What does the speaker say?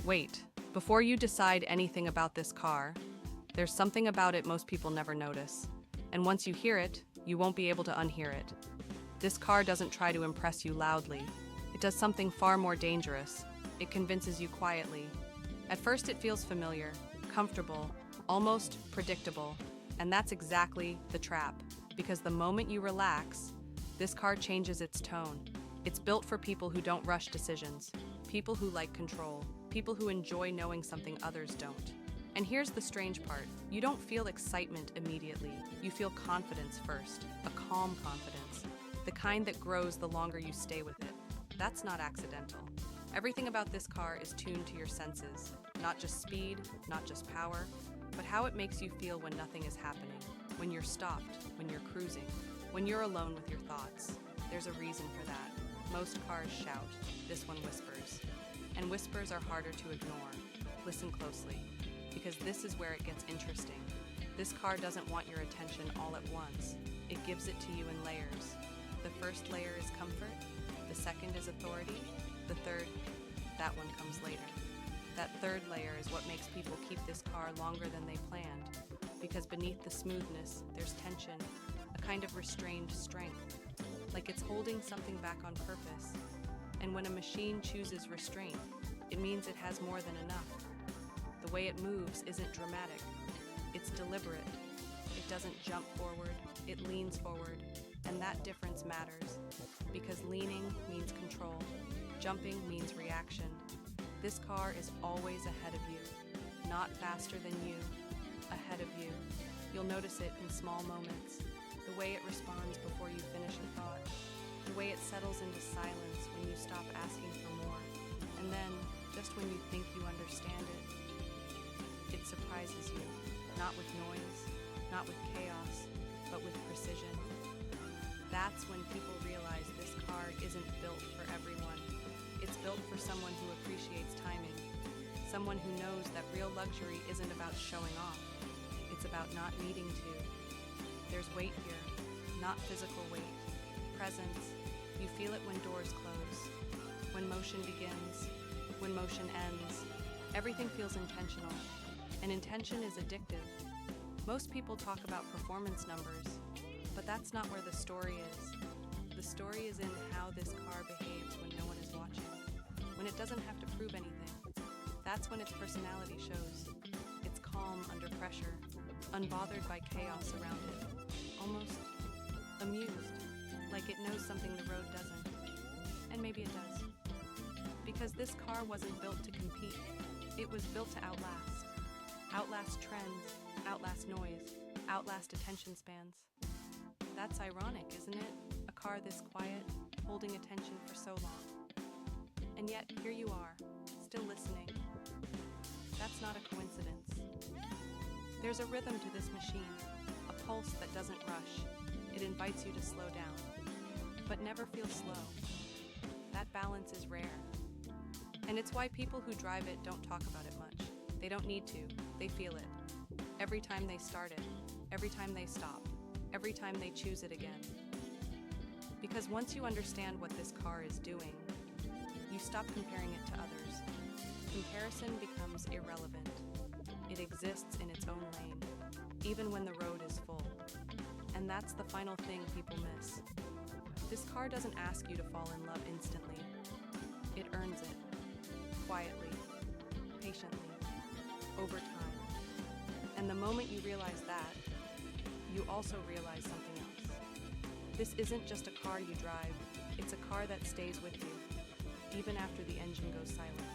Wait, before you decide anything about this car, there's something about it most people never notice. And once you hear it, you won't be able to unhear it. This car doesn't try to impress you loudly. It does something far more dangerous. It convinces you quietly. At first it feels familiar, comfortable, almost predictable. And that's exactly the trap. Because the moment you relax, this car changes its tone. It's built for people who don't rush decisions, people who like control, people who enjoy knowing something others don't. And here's the strange part. You don't feel excitement immediately. You feel confidence first, a calm confidence, the kind that grows the longer you stay with it. That's not accidental. Everything about this car is tuned to your senses, not just speed, not just power, but how it makes you feel when nothing is happening, when you're stopped, when you're cruising, when you're alone with your thoughts. There's a reason for that. Most cars shout, this one whispers. And whispers are harder to ignore. Listen closely, because this is where it gets interesting. This car doesn't want your attention all at once. It gives it to you in layers. The first layer is comfort, the second is authority, the third, that one comes later. That third layer is what makes people keep this car longer than they planned, because beneath the smoothness, there's tension, a kind of restrained strength, like it's holding something back on purpose. And when a machine chooses restraint, it means it has more than enough. The way it moves isn't dramatic, it's deliberate. It doesn't jump forward, it leans forward, and that difference matters, because leaning means control, jumping means reaction. This car is always ahead of you, not faster than you, ahead of you. You'll notice it in small moments, the way it responds before you finish a thought, the way it settles into silence when you stop asking for more, and then, just when you think you understand it, it surprises you, not with noise, not with chaos, but with precision. That's when people realize this car isn't built for everyone. It's built for someone who appreciates timing, someone who knows that real luxury isn't about showing off. It's about not needing to. There's weight here, not physical weight, presence. You feel it when doors close, when motion begins, when motion ends. Everything feels intentional, and intention is addictive. Most people talk about performance numbers, but that's not where the story is. The story is in how this car behaves when no one is watching, when it doesn't have to prove anything. That's when its personality shows. It's calm under pressure, unbothered by chaos around it, almost amused, like it knows something the road doesn't. And maybe it does. Because this car wasn't built to compete. It was built to outlast. Outlast trends, outlast noise, outlast attention spans. That's ironic, isn't it? A car this quiet, holding attention for so long. And yet, here you are, still listening. That's not a coincidence. There's a rhythm to this machine, a pulse that doesn't rush. It invites you to slow down, but never feel slow. That balance is rare. And it's why people who drive it don't talk about it much. They don't need to, they feel it. Every time they start it, every time they stop, every time they choose it again. Because once you understand what this car is doing, you stop comparing it to others. Comparison becomes irrelevant. It exists in its own lane, even when the road is full. And that's the final thing people miss. This car doesn't ask you to fall in love instantly. It earns it, quietly, patiently, over time. And the moment you realize that, you also realize something else. This isn't just a car you drive, it's a car that stays with you, even after the engine goes silent.